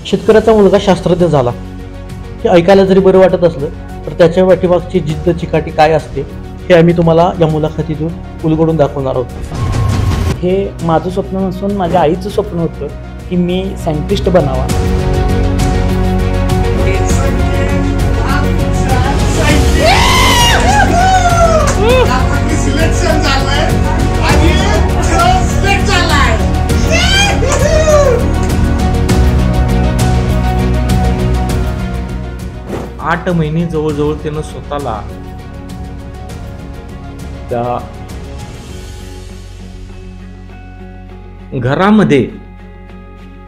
शेतकऱ्याचा मुलगा शास्त्रज्ञ झाला हे ऐकायला जरी बरं वाटत असलं तर त्याच्या पाठीमागची जिद्द चिकाटी काय असते हे आम्ही तुम्हाला या मुलाखतीतून उलगडून दाखवणार आहोत. हे माझं स्वप्न नसून माझ्या आईचं स्वप्न होतं की मी सायंटिस्ट बनावा. आठ महिने जवळजवळ त्यानं स्वतःला त्या घरामध्ये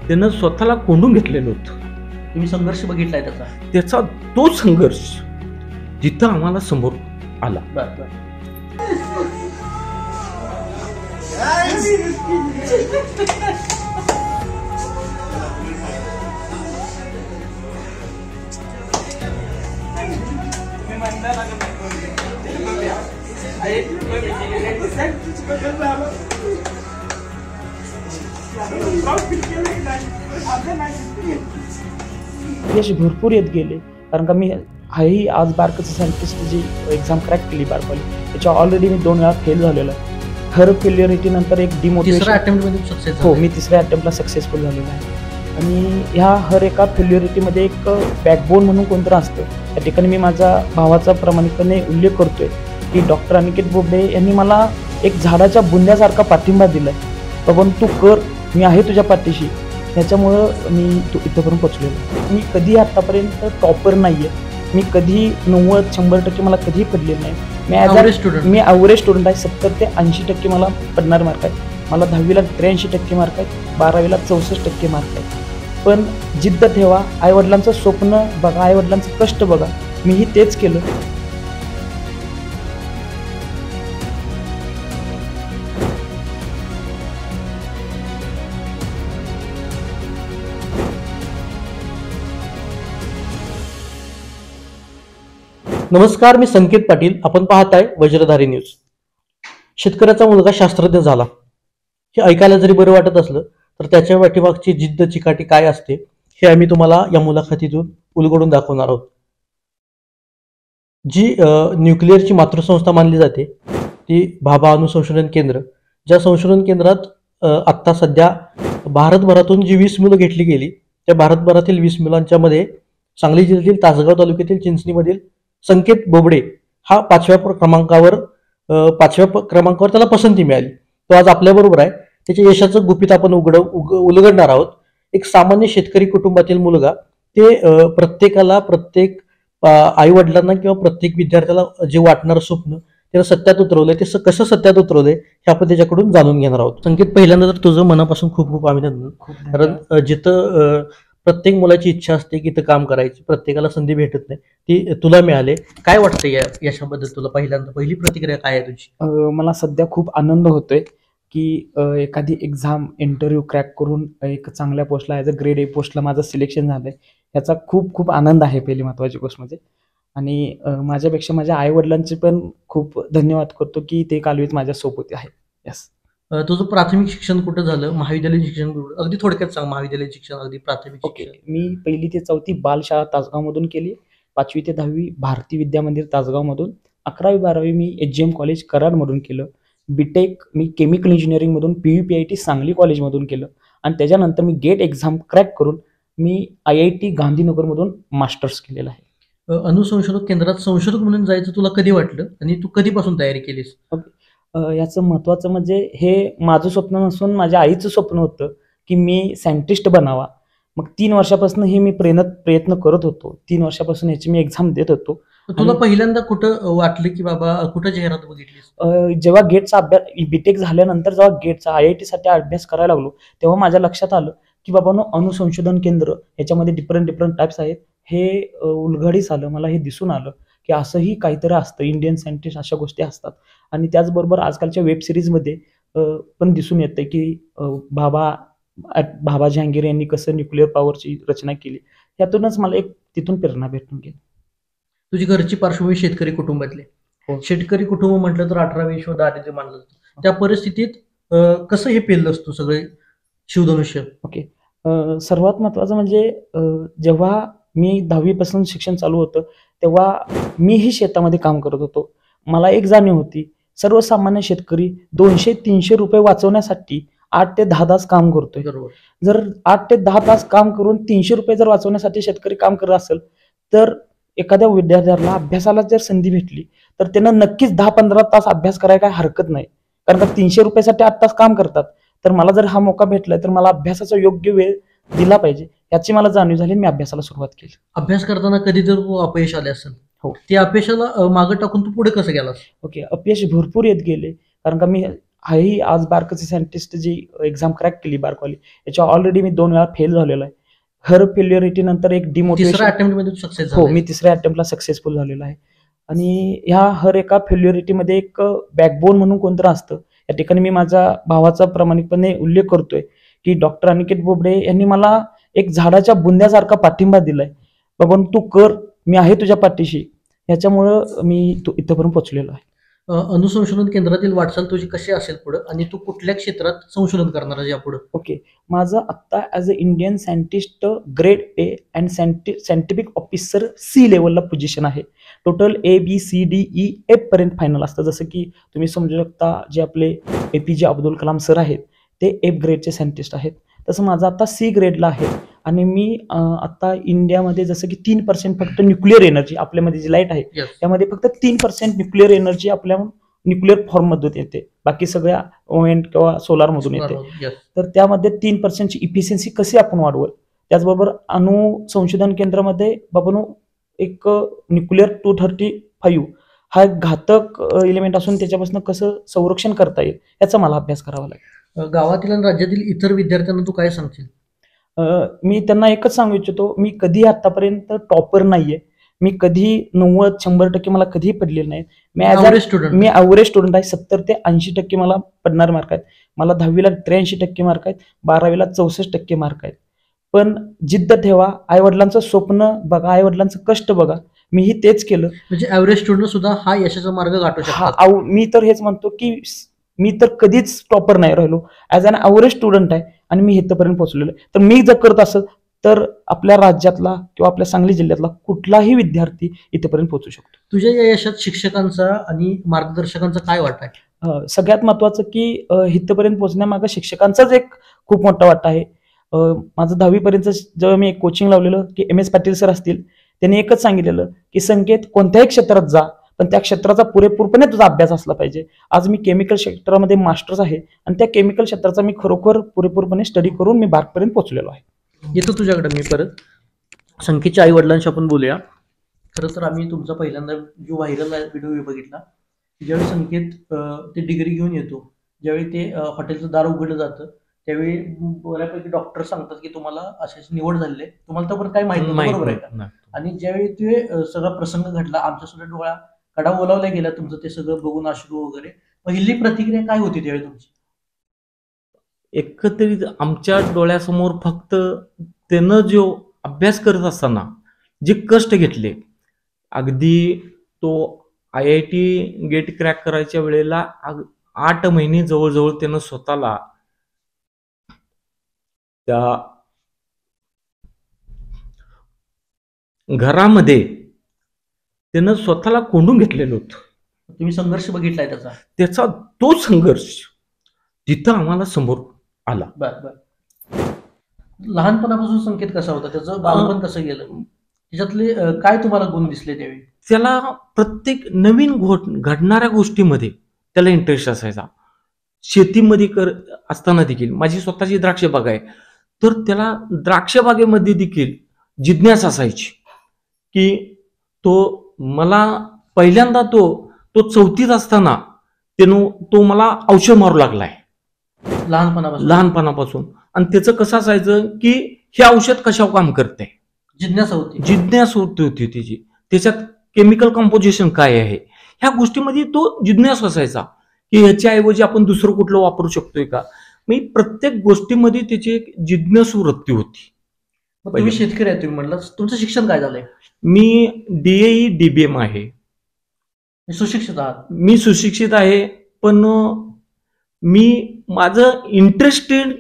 त्यानं स्वतःला कोंडून घेतलेलं होतं. तुम्ही संघर्ष बघितलाय त्याचा तो संघर्ष जिथं आम्हाला समोर आला. यश भरपूर येत गेले कारण का मी हाही आज बारकाचं सायंटिस्टची एक्झाम क्रॅक केली बारकाली. त्याच्या ऑलरेडी मी 2 वेळा फेल झालेलो आहे. हर फेल्युरिटी नंतर एक डिमोटिवेशन. हो, मी तिसऱ्या अटेम्प्टला सक्सेसफुल झालेलो आहे. आणि ह्या हर एका फेल्युरिटीमध्ये एक बॅकबोन म्हणून कोणतं असतं. त्या ठिकाणी मी माझ्या भावाचा प्रामाणिकपणे उल्लेख करतोय की डॉक्टर अनिकेत बोबडे यांनी मला एक झाडाच्या बुंद्यासारखा पाठिंबा दिलाय. बाबा तू कर, मी आहे तुझ्या पाठीशी. त्याच्यामुळं मी इथंपर्यंत पोचलेलो. मी कधी आतापर्यंत टॉपर नाही आहे. मी कधी 90-100% मला कधीही पडलेलं नाही. मी ॲव्हरेज स्टुडंट आहे. 70 ते 80% मला पडणार मार्क आहे. मला 10वीला 83% मार्क आहेत. 12वीला 64% मार्क आहेत. पण जिद्द ठेवा, आईवडिलांचं स्वप्न बघा, आईवडिलांचं कष्ट बघा. मीही तेच केलं. नमस्कार, मी संकेत पाटील. आपण पाहताय वज्रधारी न्यूज. शेतकऱ्याचा मुलगा शास्त्रज्ञ झाला हे ऐकायला जरी बरं वाटत असलं तर त्याच्या पाठीमागची जिद्द चिकाटी काय असते हे आम्ही तुम्हाला या मुलाखतीतून उलगडून दाखवणार आहोत. जी न्यूक्लिअरची मातृसंस्था मानली जाते ती भाभा अणुसंशोधन केंद्र, ज्या संशोधन केंद्रात आत्ता सध्या भारतभरातून जी 20 मुलं घेतली गेली त्या भारतभरातील 20 मुलांच्या मध्ये सांगली जिल्ह्यातील तासगाव तालुक्यातील चिंचणीमधील संकेत बोबडे हा 5व्या क्रमांकावर त्याला पसंती मिळाली. तो आज आपल्या बरोबर आहे. त्याच्या यशाचं गुपित आपण उलगडणार आहोत. एक सामान्य शेतकरी कुटुंबातील मुलगा ते प्रत्येकाला, प्रत्येक आई वडिलांना किंवा प्रत्येक विद्यार्थ्याला जे वाटणारं स्वप्न त्याला सत्यात उतरवलंय. ते कसं सत्यात उतरवलंय हे आपण त्याच्याकडून जाणून घेणार आहोत. संकेत, पहिल्यांदा तर तुझं मनापासून खूप खूप अभिनंदन. कारण जिथं प्रत्येक मुलाची इच्छा असते की इथं काम करायची, प्रत्येकाला संधी भेटत नाही, ती तुला मिळाले. काय वाटतं यशाबद्दल तुला? पहिली प्रतिक्रिया काय आहे तुझी? मला सध्या खूप आनंद होतोय की एखादी एक्झाम इंटरव्ह्यू क्रॅक करून एक चांगल्या पोस्टला ॲज अ ग्रेड A पोस्टला माझं सिलेक्शन झालंय. याचा खूप खूप आनंद आहे पहिली महत्त्वाची गोष्ट म्हणजे. आणि माझ्यापेक्षा माझ्या आईवडिलांचे पण खूप धन्यवाद करतो की ते कालवीत माझ्यासोबत आहे. यस. तुझं प्राथमिक शिक्षण कुठं झालं? महाविद्यालयीन शिक्षण अगदी थोडक्यात सांग. महाविद्यालयीन शिक्षण, अगदी प्राथमिक शिक्षण. मी 1ली ते 4थी बालशाळा तासगावमधून केली. 5वी ते 10वी भारती विद्या मंदिर तासगावमधून. 11वी-12वी मी HGM कॉलेज कराडमधून केलं. बीटेक मी केमिकल इंजिनिअरिंगमधून PUPIT सांगली कॉलेजमधून केलं. आणि त्याच्यानंतर मी गेट एक्झाम क्रॅक करून मी IIT गांधीनगरमधून मास्टर्स केलेलं आहे. अणुसंशोधक केंद्रात संशोधक म्हणून जायचं तुला कधी वाटलं आणि तू कधीपासून तयारी केलीस? याचं महत्त्वाचं म्हणजे हे माझं स्वप्न नसून माझ्या आईचं स्वप्न होतं की मी सायंटिस्ट बनावा. मग 3 वर्षापासून हे मी प्रयत्न करत होतो. 3 वर्षापासून याची मी एक्झाम देत होतो. तुला पहिल्यांदा कुठं वाटलं की बाबा, कुठं जाहिरात बघितलीस? जेव्हा गेटचा अभ्यास, बीटेक झाल्यानंतर जेव्हा गेटचा IIT साठी अभ्यास करायला लागलो तेव्हा माझ्या लक्षात आलं की बाबा अणुसंशोधन केंद्र याच्यामध्ये डिफरंट टाईप्स आहेत. हे उलगडीस आलं, मला हे दिसून आलं की असंही काहीतरी असतं. इंडियन सायंटिस्ट अशा गोष्टी असतात. आणि त्याचबरोबर आजकालच्या वेब सिरीजमध्ये पण दिसून येतं की भाभा जहांगीर यांनी कसं न्यूक्लिअर पॉवरची रचना केली. यातूनच मला एक तिथून प्रेरणा भेटून गेली. तुझी घरची पार्श्वभूमी शेतकरी कुटुंबातले. शेतकरी कुटुंब म्हटलं तर 18 विश्व दारिद्र्य मानलं जातं. त्या परिस्थितीत कसं हे पेललंस तू सगळे शिवधनुष्य? ओके, सर्वात महत्त्वाचं म्हणजे जेव्हा मी 10वी पासून शिक्षण चालू होतं, तेव्हा मीही शेतामध्ये काम करत होतो. मला एक जाणीव होती, सर्वसामान्य शेतकरी 200-300 रुपये वाचवण्यासाठी 8 ते 10 तास काम करतोय. बरोबर. जर 8 ते 10 तास काम करून 300 रुपये जर वाचवण्यासाठी शेतकरी काम करत असेल, तर एखाद्या विद्यार्थ्याला अभ्यासाला जर संधी भेटली, तर त्यानं नक्कीच 10-15 तास अभ्यास करायला काही हरकत नाही. कारण का 300 रुपयासाठी 8 तास काम करतात. तर मला जर हा मौका भेटलाय, तर मला अभ्यासाचा योग्य वेळ दिला पाहिजे, याची मला जाणीव झाली. मी अभ्यासाला सुरुवात केली. अभ्यास करताना कधी जर तू अपयश आले असेल, हो. ते अपयशाला मागे टाकून तू पुढे कसं गेलास? ओके. अपयश भरपूर येत गेले. कारण का मी हाही आज बार्कचे सायंटिस्ट जी एक्झाम क्रॅक केली बार्कवाली, याच्या ऑलरेडी मी 2 वेळा फेल झालेलो आहे. हर फेल्युरिटी नंतर एक तिसऱ्या डिमोटिवेशन. अटेम्प्ट मध्ये सक्सेस हो, मी तिसऱ्या अटेम्प्टला सक्सेसफुल झालेलो आहे. आणि ह्या हर एका फेल्युरिटीमध्ये एक बॅकबोन म्हणून कोणतं असतं. या ठिकाणी मी माझ्या भावाचा प्रामाणिकपणे उल्लेख करतोय, की डॉक्टर अनिकेत बोबडे यांनी मला एक झाडाच्या बुंद्यासारखा पाठिंबा दिलाय. बाबा तू कर, मी आहे तुझ्या पाठीशी. याच्यामुळं मी इथपर्यंत पोहोचलेलो आहे. अनुसंशोधन केंद्रातील वाटचाल तुझी कशी असेल पुढे, आणि तू कुठल्या क्षेत्रात संशोधन करणार आहे यापुढे? ओके. माझं आत्ता as a Indian scientist grade A and scientific officer C लेवलला पोझिशन आहे. टोटल ABCDEF पर्यंत फायनल असतं. जसं की तुम्ही समजू शकता, जे आपले APJ अब्दुल कलाम सर आहेत, ते F ग्रेडचे सायंटिस्ट आहेत. तसं माझं आता C ग्रेडला आहे. आणि मी आता इंडियामध्ये जसं की 3% फक्त न्यूक्लिअर एनर्जी, आपल्यामध्ये जी लाईट आहे Yes. त्यामध्ये फक्त 3% न्यूक्लिअर एनर्जी आपल्या न्यूक्लिअर फॉर्ममधून येते. बाकी सगळ्या ओव्हेंट किंवा सोलारमधून येते. Yes. तर त्यामध्ये 3%ची इफिशियन्सी कशी आपण वाढवल. त्याचबरोबर अणु संशोधन केंद्रामध्ये बाबांनो एक न्यूक्लिअर 235 हा एक घातक एलिमेंट असून त्याच्यापासून कसं संरक्षण करता येईल, याचा मला अभ्यास करावा लागेल. गावातील आणि राज्यातील इतर विद्यार्थ्यांना तू काय सांगशील? मी त्यांना एकच सांगू इच्छितो, मी कधी आतापर्यंत टॉपर नाहीये. मी कधी 90-100% मला कधीही पडलेलं नाही. मी Average student. मी ॲव्हरेज स्टुडंट आहे. 70 ते 80% मला पडणारे मार्क आहेत. मला 10वीला 83% मार्क आहेत. 12वीला 64% मार्क आहेत. पण जिद्द ठेवा, आईवडिलांचं स्वप्न बघा, आईवडिलांचं कष्ट बघा. मीही तेच केलं. म्हणजे ॲव्हरेज स्टुडंट सुद्धा हा यशाचा मार्ग गाठू शकतात. मी तर हेच म्हणतो की मी तर कधीच टॉपर नाही राहिलो. ॲज अन ॲव्हरेज स्टुडंट आहे आणि मी इथपर्यंत पोहोचलेलो आहे. तर मी जर करत असेल तर आपल्या राज्यातला किंवा आपल्या सांगली जिल्ह्यातला कुठलाही विद्यार्थी इथपर्यंत पोहोचू शकतो. तुझ्या या यशात शिक्षकांचा आणि मार्गदर्शकांचा काय वाटा आहे? सगळ्यात महत्वाचं की इथपर्यंत पोहोचण्यामागं शिक्षकांचाच एक खूप मोठा वाटा आहे. माझं 10वी पर्यंत जेव्हा मी एक कोचिंग लावलेलं, की MS पाटील सर असतील, त्यांनी एकच सांगितलेलं की संकेत कोणत्याही क्षेत्रात जा, पण त्या क्षेत्राचा पुरेपूरपणे तुझा अभ्यास असला पाहिजे. आज मी केमिकल क्षेत्रामध्ये मास्टर्स आहे आणि त्या केमिकल क्षेत्राचा मी खरोखर पुरेपूरपणे स्टडी करून मी बार्कपर्यंत पोहोचलेलो आहे. येतो तुझ्याकडे मी परत. संकेतच्या आई वडिलांशी आपण बोलूया. खरं तर आम्ही तुमचा पहिल्यांदा जो व्हायरल व्हिडिओ बघितला, ज्यावेळी संकेत ते डिग्री घेऊन येतो, ज्यावेळी ते हॉटेलचं दार उघडलं जातं, त्यावेळी बऱ्यापैकी डॉक्टर सांगतात की तुम्हाला अशी निवड झालेली आहे. तुम्हाला तर पण काही माहिती नाही, बरोबर आहे का? आणि ज्यावेळी ते सगळा प्रसंग घडला, आमच्या सुद्धा डोळ्या कडा ओलावल्या गेला तुमचं ते सगळं बघून, अश्रू वगैरे. पहिली प्रतिक्रिया काय होती त्यावेळी तुमची? एकत्रित आमच्या डोळ्यासमोर फक्त त्यानं जो अभ्यास करत असताना जे कष्ट घेतले, अगदी तो IIT गेट क्रॅक करायच्या वेळेला 8 महिने जवळजवळ त्यानं स्वतःला त्या घरामध्ये त्यानं स्वतःला कोंडून घेतलेलं होतं. तुम्ही संघर्ष बघितलाय त्याचा? त्याचा तो संघर्ष तिथं आम्हाला समोर आला. बर. लहानपणापासून संकेत कसा होता, त्याचं बालपण कसं गेलं, त्याच्यातले काय तुम्हाला गुण दिसले त्यावेळी? त्याला प्रत्येक नवीन घडणाऱ्या गोष्टीमध्ये त्याला इंटरेस्ट असायचा. शेतीमध्ये असताना देखील माझी स्वतःची द्राक्ष बाग आहे, तर त्याला द्राक्ष बागेमध्ये देखील जिज्ञासा असायची की मला पहिल्यांदा तो 4थीत असताना तो मला औषध मारू लागलाय लहानपणापासून. आणि त्याचं कसं असायचं की हे औषध कशावर काम करते, जिज्ञासा होती त्याची. त्याच्यात केमिकल कंपोजिशन काय आहे, ह्या गोष्टीमध्ये तो जिज्ञासा असायचा की ह्याच्याऐवजी आपण दुसरं कुठलं वापरू शकतोय का. मी प्रत्येक गोष्टीमध्ये त्याची एक जिज्ञासू वृत्ती होती. तुम्ही शेतकरी आहे, तुम्ही म्हटलं तुमचं शिक्षण काय झालंय? मी DAE DBM आहे. सुशिक्षित आहात? मी सुशिक्षित आहे, पण मी माझं इंटरेस्टेड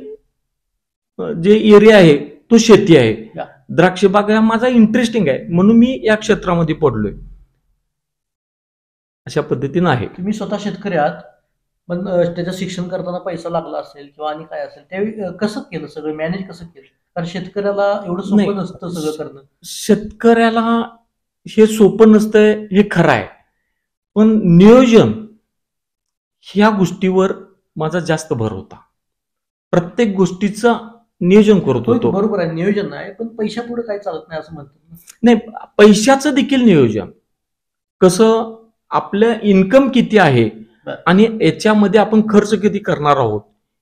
जे एरिया आहे तो शेती आहे. या. द्राक्ष बाग हा माझा इंटरेस्टिंग आहे म्हणून मी या क्षेत्रामध्ये पडलोय. अशा पद्धतीनं आहे. तुम्ही स्वतः शेतकरी आहात, पण त्याचं शिक्षण करताना पैसा लागला असेल किंवा आणि काय असेल त्यावेळी कसं केलं, सगळं मॅनेज कसं केलं? कारण शेतकऱ्याला एवढं नाही. सोपं नसतं सगळं करणं. शेतकऱ्याला हे सोपं नसतंय हे खरं आहे, पण नियोजन ह्या गोष्टीवर माझा जास्त भर होता. प्रत्येक गोष्टीचं नियोजन करत होय, होतो. बरोबर आहे, नियोजन आहे, पण पैशापुढे काय चालत नाही असं म्हणतात ना. नाही, पैशाचं देखील नियोजन कसं, आपलं इन्कम किती आहे बरं. आणि याच्यामध्ये आपण खर्च किती करणार आहोत.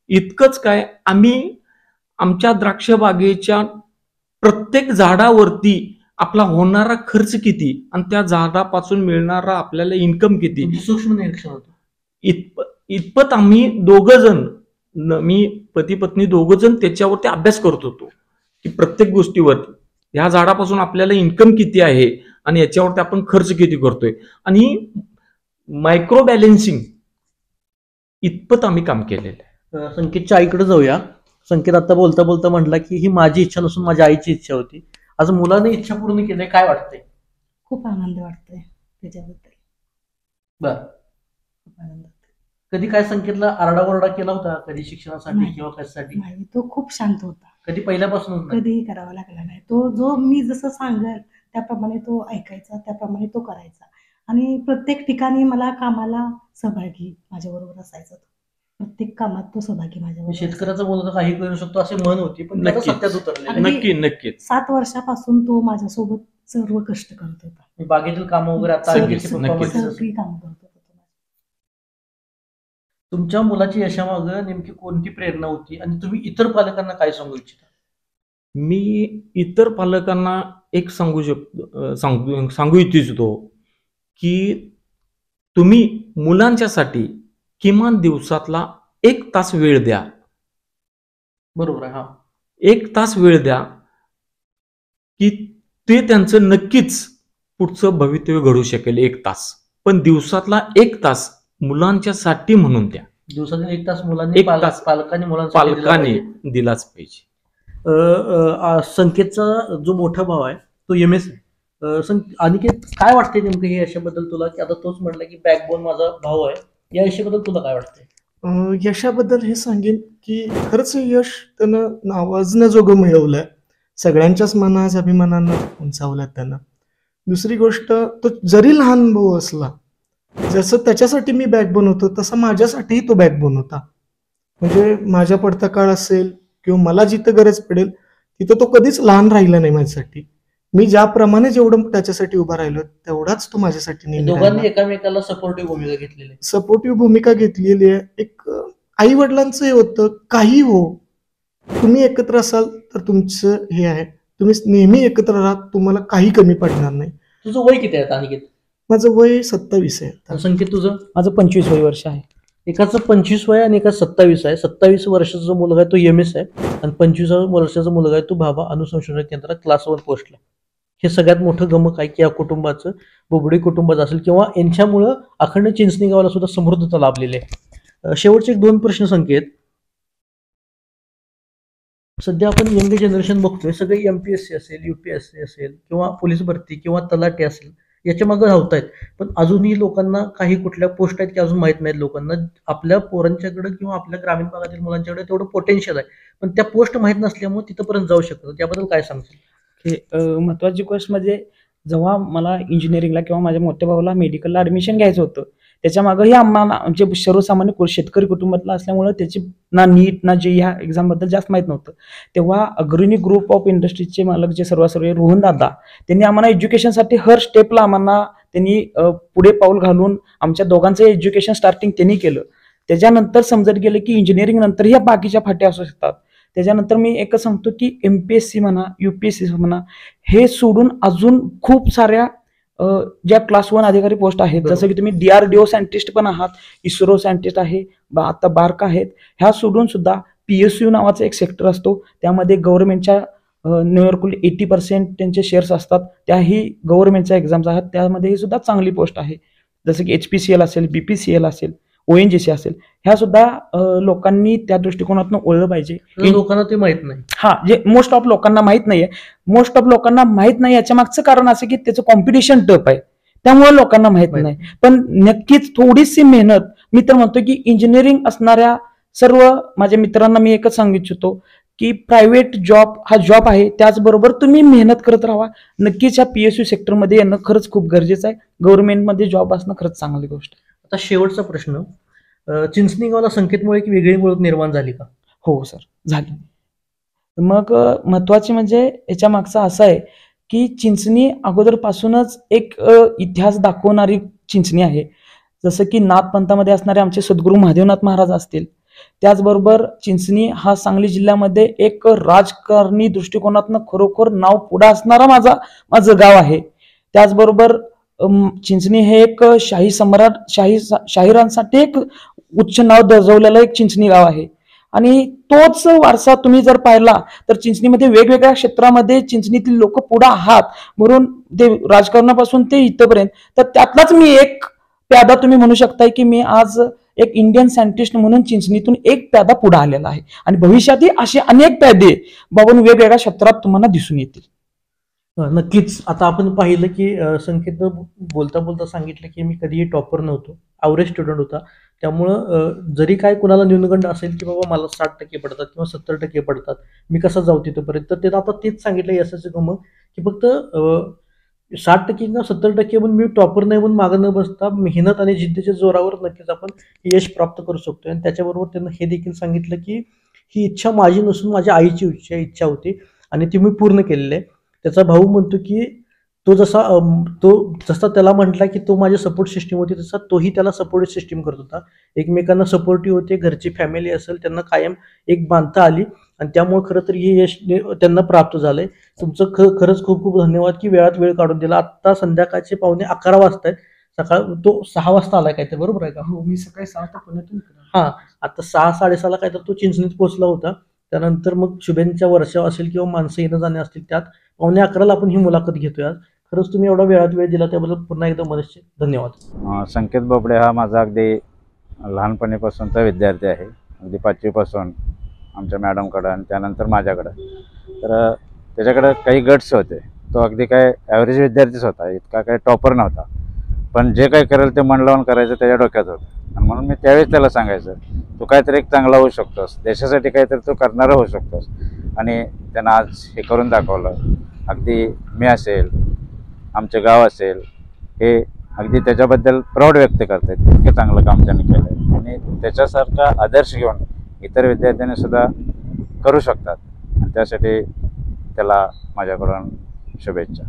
इतकंच काय, आम्ही आमच्या द्राक्ष बागेच्या प्रत्येक झाडावरती आपला होणारा खर्च किती आणि त्या झाडापासून मिळणारा आपल्याला इन्कम किती, तुमचं सूक्ष्म निरीक्षण होतं. इतपत आम्ही दोघं जण, मी पती पत्नी दोघं जण त्याच्यावरती अभ्यास करत होतो की प्रत्येक गोष्टीवरती ह्या झाडापासून आपल्याला इन्कम किती आहे आणि याच्यावरती आपण खर्च किती करतोय आणि मायक्रो बॅलेन्सिंग इतपत आम्ही काम केलेलं आहे. संकेतच्या आईकडे जाऊया. संकेत आता बोलता बोलता म्हटला की ही माझी इच्छा नसून माझ्या आईची इच्छा होती. आज मुलाने इच्छा पूर्ण केली, काय वाटतंय? खूप आनंद वाटतोय त्याच्याबद्दल. बर, खूप आनंद वाटतोय. कधी काय संकेतला आरडाओरडा केला होता कधी शिक्षणासाठी नाही. किंवा कशासाठी? नाही, तो खूप शांत होता. कधी पहिल्यापासूनच नाही? कधीही करावा लागला नाही. तो जो मी जसं सांगेल त्याप्रमाणे तो ऐकायचा, त्याप्रमाणे तो करायचा आणि प्रत्येक ठिकाणी मला कामाला सहभागी माझ्याबरोबर असायचा. तो प्रत्येक कामात तो सहभागी माझ्याबरोबर. शेतकऱ्याचं बोलतो काही करू शकतो असे मन होती, पण त्याला नक्कीच. सत्यात उतरले. अगदी. नक्कीच 7 वर्षापासून तो माझ्यासोबत सर्व कष्ट करत होता. बागेतील कामं वगैरे आता सगळी, अंकितचे पप्पा नक्कीच. म्हणतात असं. सगळी कामं करत होता तो. तुमच्या मुलाच्या यशामागं नेमकी कोणती प्रेरणा होती आणि तुम्ही इतर पालकांना काय सांगू इच्छिता? मी इतर पालकांना एक सांगू इच्छितो की तुम्ही मुलांच्यासाठी किमान दिवसातला 1 तास वेळ द्या. बरोबर आहे. हा, 1 तास वेळ द्या की ते त्यांचं नक्कीच पुढचं भवितव्य घडू शकेल. 1 तास, पण दिवसातला 1 तास मुलांच्यासाठी म्हणून द्या. दिवसातील 1 तास मुलांनी 1 तास पालकांनी मुलांसाठी दिला पालकाने पाहिजे. दिलाच पाहिजे. संकेतचा जो मोठा भाव आहे तो MS आहे. अनिकेत, काय वाटते नेमकं हे यशाबद्दल तुला? की आता तोच म्हटला की बॅकबोन माझा भाऊ आहे, या यशाबद्दल तुला काय वाटतंय? यशाबद्दल हे सांगेन की खरंच हे यश त्यानं नावाजण्याजोगं मिळवलंय. सगळ्यांच्याच मनास अभिमानानं उंचावलं त्यानं. दुसरी गोष्ट, तो जरी लहान भाऊ असला, जसं त्याच्यासाठी मी बॅकबोन होतो तसं माझ्यासाठीही तो बॅकबोन होता. म्हणजे माझ्या पडता काळ असेल किंवा मला जिथं गरज पडेल तिथं तो कधीच लहान राहिला नाही माझ्यासाठी. मी ज्याप्रमाणे जेवढं त्याच्यासाठी उभा राहिलो तेवढाच तो माझ्यासाठी नेहमी दोघांनी राहिला. एकामेकाला सपोर्टिव्ह भूमिका घेतलेली आहे. सपोर्टिव्ह भूमिका घेतलेली आहे. एक आई वडिलांचं हे होतं, काही हो तुम्ही एकत्र असाल तर तुमचं हे आहे, तुम्ही नेहमी एकत्र राहा, तुम्हाला काही कमी पडणार नाही. तुझं वय किती आहे अनिकेत? माझं वय 27 आहे आता. आणि संकेत तुझं? माझं 25 वर्ष आहे. एकाचं 25 वय आणि एका 27 आहे. 27 वर्षाचा जो मुलगा आहे तो MS आहे आणि 25 वर्षाचा मुलगा आहे तो भाभा अणुसंशोधन केंद्रात क्लास 1 पोस्टला. हे सगळ्यात मोठं गमक आहे की या कुटुंबाचं, बोबडे कुटुंबाचं असेल किंवा यांच्यामुळं अखंड चिंचणी गावाला सुद्धा समृद्धता लाभलेली आहे. शेवटचे 2 प्रश्न संकेत. सध्या आपण यंग जनरेशन बघतोय, सगळे MPSC असेल, UPSC असेल किंवा पोलीस भरती किंवा तलाठी असेल याच्या मागे धावतायत, पण अजूनही लोकांना काही कुठल्या पोस्ट आहेत की अजून माहित नाहीत लोकांना. आपल्या पोरांच्याकडे किंवा आपल्या ग्रामीण भागातील मुलांच्याकडे तेवढं पोटेन्शियल आहे, पण त्या पोस्ट माहीत नसल्यामुळे तिथपर्यंत जाऊ शकतात. त्याबद्दल काय सांगशील? महत्वाची गोष्ट म्हणजे जेव्हा मला इंजिनिअरिंगला किंवा माझ्या मोठ्या भावाला मेडिकलला ऍडमिशन घ्यायचं होतं, त्याच्या मागंही आम्हाला म्हणजे सर्वसामान्य शेतकरी कुटुंबातला असल्यामुळे त्याची ना नीट ना जे ह्या एक्झाम बद्दल जास्त माहित नव्हतं. तेव्हा अग्रणी ग्रुप ऑफ इंडस्ट्रीजचे मालक जे सर्व रोहन दादा, त्यांनी आम्हाला एज्युकेशनसाठी हर स्टेपला आम्हाला त्यांनी पुढे पाऊल घालून आमच्या दोघांचं एज्युकेशन स्टार्टिंग त्यांनी केलं. त्याच्यानंतर समजत गेलं की इंजिनिअरिंग नंतर ह्या बाकीच्या फाट्या असू शकतात. त्याच्यानंतर मी एकच सांगतो की MPSC म्हणा, UPSC म्हणा, हे सोडून अजून खूप साऱ्या ज्या क्लास 1 अधिकारी पोस्ट आहेत, जसं की तुम्ही DRDO सायंटिस्ट पण आहात, इस्रो सायंटिस्ट आहे, आता बार्क आहेत. ह्या सोडून सुद्धा PSU नावाचा एक सेक्टर असतो, त्यामध्ये गव्हर्नमेंटच्या निअरकुल 80% त्यांचे शेअर्स असतात. त्याही गव्हर्नमेंटच्या एक्झाम्स आहेत, त्यामध्येही सुद्धा चांगली पोस्ट आहे. जसं की HPCL असेल, BPCL असेल, ONGC असेल, ह्या सुद्धा लोकांनी त्या दृष्टिकोनातून ओळखलं पाहिजे. लोकांना ते माहित नाही. हा, जे मोस्ट ऑफ लोकांना माहित नाहीये. मोस्ट ऑफ लोकांना माहित नाही याच्या मागचं कारण असं की त्याचं कॉम्पिटिशन टफ आहे, त्यामुळे लोकांना माहित माहित. नाही. पण नक्कीच थोडीशी मेहनत, मी तर म्हणतो की इंजिनिअरिंग असणाऱ्या सर्व माझ्या मित्रांना मी एकच सांगू इच्छितो की प्रायव्हेट जॉब हा जॉब आहे, त्याचबरोबर तुम्ही मेहनत करत राहा. नक्कीच ह्या PSU सेक्टरमध्ये येणं खरंच खूप गरजेचं आहे. गव्हर्नमेंटमध्ये जॉब असणं खरंच चांगली गोष्ट आहे. आता शेवटचा प्रश्न, चिंचणी गावाला संकेतमुळे एक वेगळी ओळख निर्माण झाली का? हो सर, झाली. मग महत्वाचे म्हणजे याच्या मागचं असं आहे की चिंचणी अगोदरपासूनच एक इतिहास दाखवणारी चिंचणी आहे. जसं की नाथपंथामध्ये असणारे आमचे सद्गुरू महादेवनाथ महाराज असतील, त्याचबरोबर चिंचणी हा सांगली जिल्ह्यामध्ये एक राजकारणी दृष्टिकोनातनं खरोखर नाव पुढे असणारा माझं गाव आहे. त्याचबरोबर चिंचणी हे एक शाही सम्राट शाहिरांसाठी एक उच्च नाव दर्जवलेलं एक चिंचणी गाव आहे. आणि तोच वारसा तुम्ही जर पाहिला तर चिंचणीमध्ये वेगवेगळ्या क्षेत्रामध्ये चिंचणीतील लोक पुढे आहात, म्हणून ते राजकारणापासून ते इथपर्यंत. तर त्यातलाच मी एक प्यादा तुम्ही म्हणू शकताय की मी आज एक इंडियन सायंटिस्ट म्हणून चिंचणीतून एक प्यादा पुढे आलेला आहे. आणि भविष्यातही असे अनेक प्यादे बाबून वेगवेगळ्या क्षेत्रात तुम्हाला दिसून येतील. नक्कीच. आता आपण पाहिलं की संकेतनं बोलता बोलता सांगितलं की मी कधीही टॉपर नव्हतो, ॲव्हरेज स्टुडंट होता. त्यामुळं जरी काय कुणाला न्यूनगंड असेल की बाबा मला 60% पडतात किंवा 70% पडतात, मी कसा जाऊ तिथपर्यंत, तर ते आता तेच सांगितलं यशाचं गमक की फक्त 60% किंवा 70% म्हणून मी टॉपर नाही म्हणून मागं न बसता मेहनत आणि जिद्दीच्या जोरावर नक्कीच आपण यश प्राप्त करू शकतो. आणि त्याच्याबरोबर त्यांना हे देखील सांगितलं की ही इच्छा माझी नसून माझ्या आईची इच्छा होती आणि ती मी पूर्ण केलेली आहे. त्याचा भाऊ म्हणतो की तो जसा त्याला म्हटला की तो माझी सपोर्ट सिस्टीम होती, तसा तोही त्याला सपोर्ट सिस्टीम करत होता. एकमेकांना सपोर्टिव्ह होते. घरची फॅमिली असेल त्यांना कायम एक बांधता आली आणि त्यामुळे खरं तर हे यश त्यांना प्राप्त झालंय. तुमचं खरंच खूप खूप धन्यवाद की वेळात वेळ काढून दिला. आत्ता संध्याकाळचे 11:15 वाजतायत. सकाळ तो 6 वाजता आलाय काय ते, बरोबर आहे का? हो, मी सकाळी 6 वाजता पुण्यातून हां, आता 6-6:30ला काय तर तो चिंचणीत पोहोचला होता. त्यानंतर मग शुभेंच्या वर्षाव असेल किंवा माणसं येणं जाणे असतील, त्यात 11:15ला आपण ही मुलाखत घेतोय आज. खरंच तुम्ही एवढा वेळात वेळ दिला त्याबद्दल पुन्हा एकदा मनस्ते धन्यवाद. संकेत बोबडे हा माझा अगदी लहानपणीपासूनचा विद्यार्थी आहे. अगदी 5वीपासून आमच्या मॅडमकडं आणि त्यानंतर माझ्याकडं. तर त्याच्याकडं काही गट्स होते. तो अगदी काय ॲव्हरेज विद्यार्थीच होता, इतका काही टॉपर नव्हता. पण जे काही करेल ते मन लावून करायचं त्याच्या डोक्यात होतं. आणि म्हणून मी त्यावेळेस त्याला सांगायचं, तू काहीतरी एक चांगला होऊ शकतोस, देशासाठी काहीतरी तू करणारा होऊ शकतोस. आणि त्यानं आज हे करून दाखवलं. अगदी मी असेल, आमचे गाव असेल, हे अगदी त्याच्याबद्दल प्राऊड व्यक्त करतात. इतकं चांगलं काम त्याने केलं आहे आणि त्याच्यासारखा आदर्श घेऊन इतर विद्यार्थ्यांनी सुद्धा करू शकतात. आणि त्यासाठी त्याला माझ्याकडून शुभेच्छा.